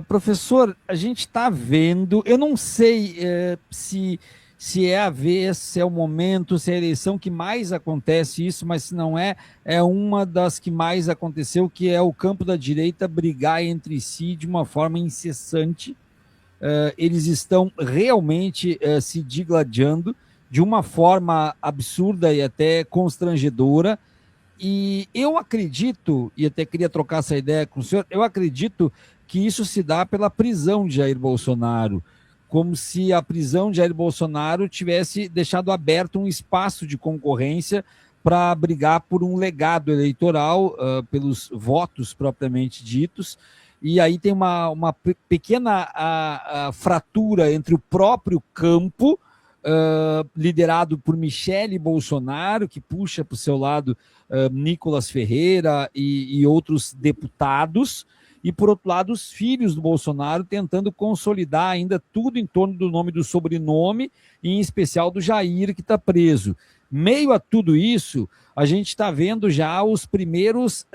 Professor, a gente está vendo, eu não sei se é a vez, se é o momento, se é a eleição que mais acontece isso, mas se não é, é uma das que mais aconteceu, que é o campo da direita brigar entre si de uma forma incessante. Eles estão realmente se digladiando de uma forma absurda e até constrangedora. E eu acredito, e até queria trocar essa ideia com o senhor, eu acredito que isso se dá pela prisão de Jair Bolsonaro, como se a prisão de Jair Bolsonaro tivesse deixado aberto um espaço de concorrência para brigar por um legado eleitoral, pelos votos propriamente ditos. E aí tem uma pequena fratura entre o próprio campo, liderado por Michele Bolsonaro, que puxa para o seu lado Nicolas Ferreira e outros deputados, e por outro lado os filhos do Bolsonaro tentando consolidar ainda tudo em torno do nome do sobrenome, e em especial do Jair, que está preso. Meio a tudo isso, a gente está vendo já os primeiros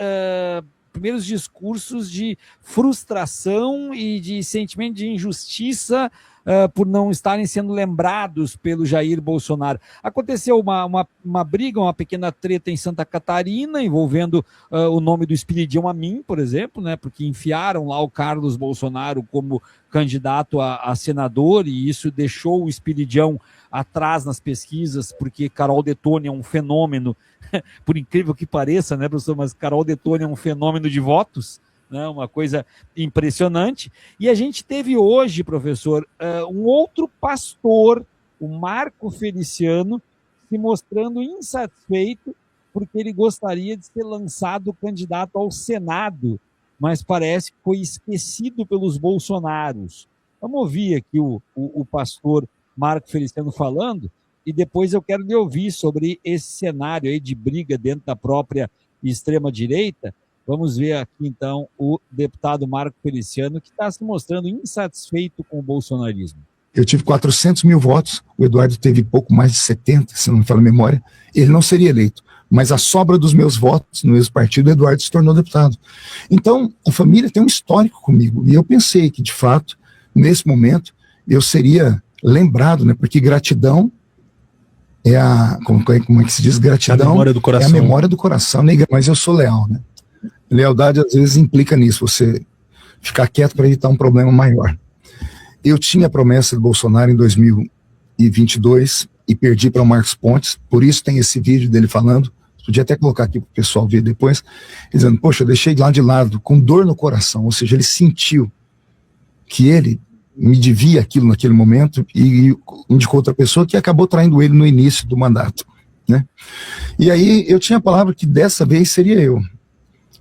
discursos de frustração e de sentimento de injustiça por não estarem sendo lembrados pelo Jair Bolsonaro. Aconteceu uma briga, uma pequena treta em Santa Catarina, envolvendo o nome do Espiridião Amin, por exemplo, né, porque enfiaram lá o Carlos Bolsonaro como candidato a senador, e isso deixou o Espiridião atrás nas pesquisas, porque Carol Detoni é um fenômeno, por incrível que pareça, né, professor, mas Carol Detoni é um fenômeno de votos, né, uma coisa impressionante. E a gente teve hoje, professor, um outro pastor, o Marco Feliciano, se mostrando insatisfeito porque ele gostaria de ser lançado candidato ao Senado, mas parece que foi esquecido pelos bolsonaros. Vamos ouvir aqui o pastor Marco Feliciano falando, e depois eu quero lhe ouvir sobre esse cenário aí de briga dentro da própria extrema-direita. Vamos ver aqui, então, o deputado Marco Feliciano, que está se mostrando insatisfeito com o bolsonarismo. Eu tive 400 mil votos, o Eduardo teve pouco mais de 70, se não me falha a memória. Ele não seria eleito, mas a sobra dos meus votos no mesmo partido, o Eduardo se tornou deputado. Então, a família tem um histórico comigo, e eu pensei que, de fato, nesse momento, eu seria lembrado, né? Porque gratidão é como é que se diz? Gratidão a memória do coração. É a memória do coração, né? Mas eu sou leal, né? Lealdade às vezes implica nisso, você ficar quieto para evitar um problema maior. Eu tinha a promessa do Bolsonaro em 2022 e perdi para o Marcos Pontes, por isso tem esse vídeo dele falando, podia até colocar aqui para o pessoal ver depois, dizendo, poxa, eu deixei lá de lado, com dor no coração, ou seja, ele sentiu que ele me devia aquilo naquele momento e indicou outra pessoa que acabou traindo ele no início do mandato, né? E aí eu tinha a palavra que dessa vez seria eu.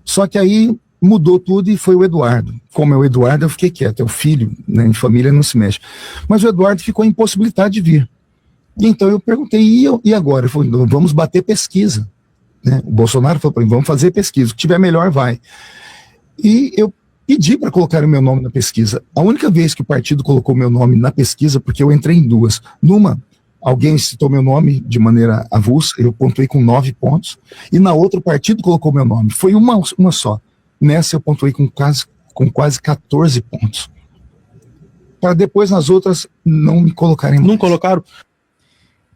Só que aí mudou tudo e foi o Eduardo. Como é o Eduardo, eu fiquei quieto, é o filho, né, em família não se mexe. Mas o Eduardo ficou impossibilitado de vir. E então eu perguntei, e agora? Ele falou, vamos bater pesquisa, né? O Bolsonaro falou para mim, vamos fazer pesquisa, o que tiver melhor vai. E eu pedi para colocar o meu nome na pesquisa. A única vez que o partido colocou meu nome na pesquisa, porque eu entrei em duas. Numa, alguém citou meu nome de maneira avulsa, eu pontuei com 9 pontos, e na outra o partido colocou meu nome. Foi uma só. Nessa eu pontuei com quase 14 pontos. Para depois nas outras não me colocarem mais. Não colocaram?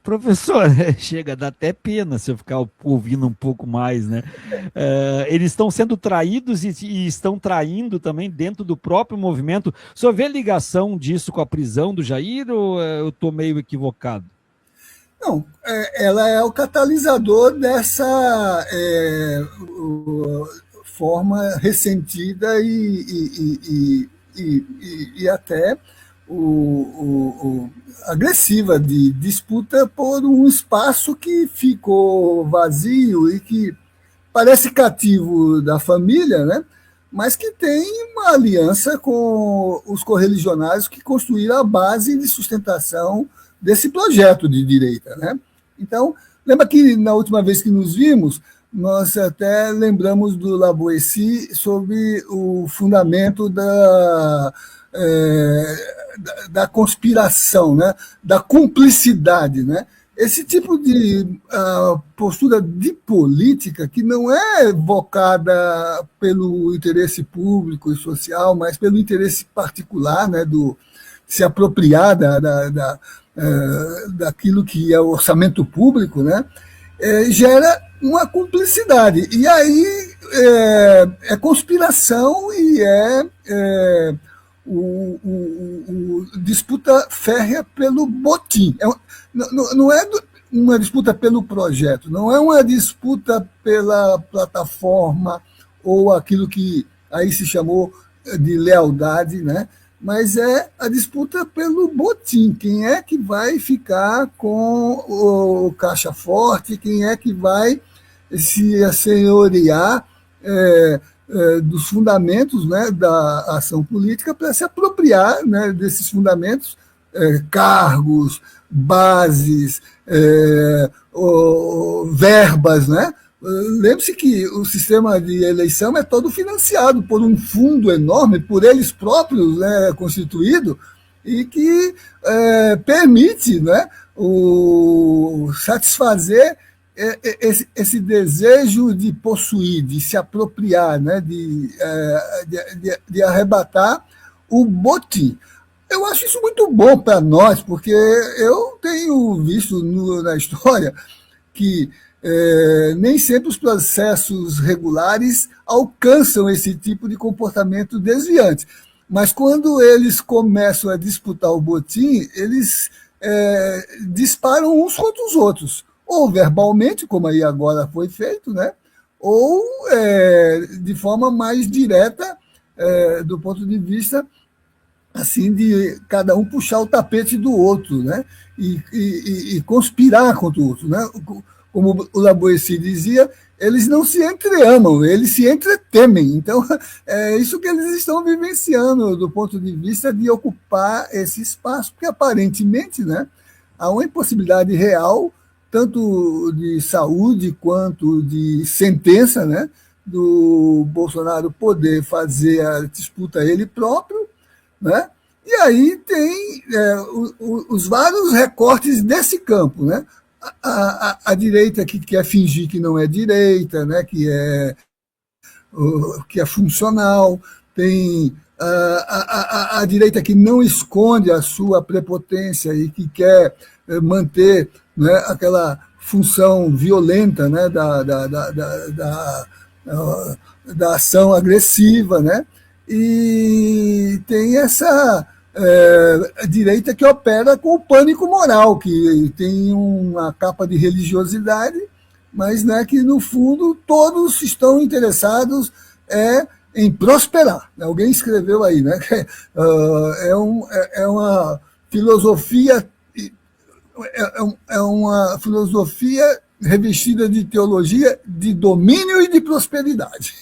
Professor, chega, dá até pena se eu ficar ouvindo um pouco mais, né? Eles estão sendo traídos e estão traindo também dentro do próprio movimento. O senhor vê ligação disso com a prisão do Jair ou eu estou meio equivocado? Não, ela é o catalisador dessa forma ressentida e até agressiva de disputa por um espaço que ficou vazio e que parece cativo da família, né? Mas que tem uma aliança com os correligionários que construíram a base de sustentação desse projeto de direita, né? Então, lembra que na última vez que nos vimos, nós até lembramos do Lavoisier sobre o fundamento da conspiração, né? Da cumplicidade, né? esse tipo de postura de política, que não é vocada pelo interesse público e social, mas pelo interesse particular, né, do se apropriar daquilo que é o orçamento público, né, gera uma cumplicidade. E aí é conspiração e disputa férrea pelo botim. Não é uma disputa pelo projeto, não é uma disputa pela plataforma ou aquilo que aí se chamou de lealdade, né? Mas é a disputa pelo botim. Quem é que vai ficar com o caixa forte? Quem é que vai se assenhorear dos fundamentos, né, da ação política para se apropriar, né, desses fundamentos, cargos, bases, verbas, né? Lembre-se que o sistema de eleição é todo financiado por um fundo enorme, por eles próprios, né, constituído, e que permite, né, satisfazer esse desejo de possuir, de se apropriar, né, de arrebatar o botim. Eu acho isso muito bom para nós, porque eu tenho visto na história que nem sempre os processos regulares alcançam esse tipo de comportamento desviante. Mas quando eles começam a disputar o botim, eles disparam uns contra os outros, ou verbalmente, como aí agora foi feito, né? Ou de forma mais direta, do ponto de vista assim, de cada um puxar o tapete do outro, né? E conspirar contra o outro, né? Como o Laboessi dizia, eles não se entreamam, eles se entretemem. Então, é isso que eles estão vivenciando do ponto de vista de ocupar esse espaço, porque aparentemente, né, há uma impossibilidade real, tanto de saúde quanto de sentença, né, do Bolsonaro poder fazer a disputa ele próprio, né? E aí tem os vários recortes desse campo, né? A direita que quer fingir que não é direita, né? que é funcional, tem a direita que não esconde a sua prepotência e que quer manter, né, aquela função violenta, né, da ação agressiva, né? E tem essa direita que opera com o pânico moral, que tem uma capa de religiosidade, mas, né, que no fundo todos estão interessados em prosperar. Alguém escreveu aí, né? É uma filosofia revestida de teologia de domínio e de prosperidade.